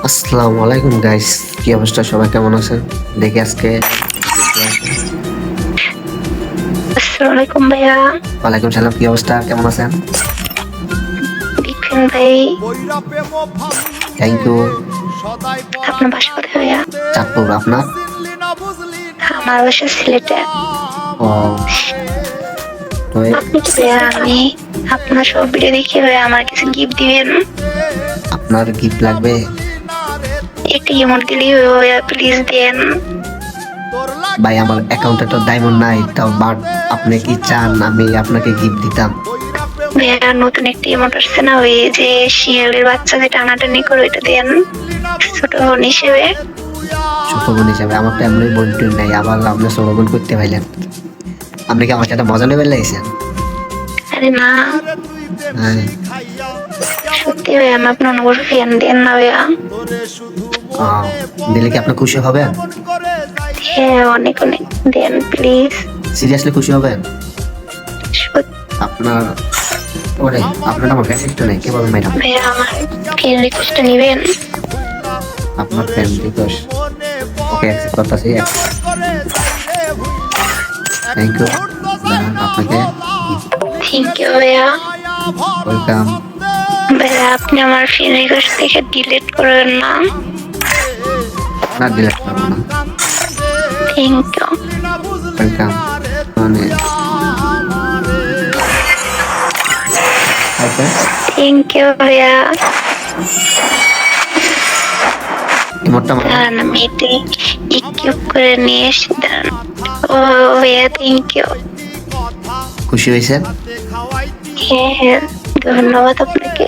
আসসালামু আলাইকুম গাইস, কি অবস্থা? সবাই কেমন আছেন? দেখি আজকে। আসসালামু আলাইকুম ভাইয়া। ওয়ালাইকুম সালাম, কি অবস্থা? কেমন আছেন? বিপিন ভাই, থ্যাংক ইউ। আপনার বাসা কোথায় ভাইয়া? চাঁদপুর। আপনার? আমার বাসা সিলেটে। ও, তো আপনি কি ভাইয়া, আমি আপনার সব ভিডিও দেখি ভাইয়া, আমার কিছু গিফট দিবেন? আপনার গিফট লাগবে? একটা ইমোট দিলেই হবে ভাইয়া, প্লিজ দেন। ভাই, আমার অ্যাকাউন্টে তো ডায়মন্ড নাই, তাও বাট আপনি কি চান আমি আপনাকে গিফট দিতাম? ভাইয়া নতুন একটা ইমোট আসছে না, ওই যে শিয়ালের বাচ্চা যে টানাটানি করে, ওইটা দেন ছোট বোন হিসেবে। ছোট বোন হিসাবে? আমার তো এমনি বোন টোন নাই, আবার আপনি ছোট বোন করতে পাইলেন? আপনি কি আমার সাথে মজা নেবেন লাগছেন? আরে না, হ্যাঁ। সত্যি ভাইয়া, আমি আপনার অনেক ফ্যান, দেন না ভাইয়া। দিলে কি আপনি খুশি হবেন? হ্যাঁ, অনেক অনেক দেন প্লিজ। সিরিয়াসলি খুশি হবেন? আপনার ওরে, আপনার আমার ফ্রেন্ড লিস্টে নেই, কিভাবে ম্যাডাম? ভাইয়া আমার ফ্রেন্ড রিকোয়েস্টটা নিবেন? আপনার ফ্রেন্ড রিকোয়েস্ট ওকে অ্যাকসেপ্ট করতেছি। থ্যাংক ইউ আপনাকে। থ্যাংক ইউ ভাইয়া। ওয়েলকাম। ভাইয়া আপনি আমার ফ্রেন্ড রিকোয়েস্ট থেকে ডিলিট করবেন না? না, ডিলেট করবো না। Thank you. ওয়েলকাম। মানে থ্যাংক ইউ ভাইয়া। ইমোটটা মানে দাঁড়ান, আমি এটা ইকুইপ করে নিয়ে এসে দাঁড়ান। ও ভাইয়া, থ্যাংক ইউ। খুশি হয়েছেন? হ্যাঁ হ্যাঁ, ধন্যবাদ আপনাকে।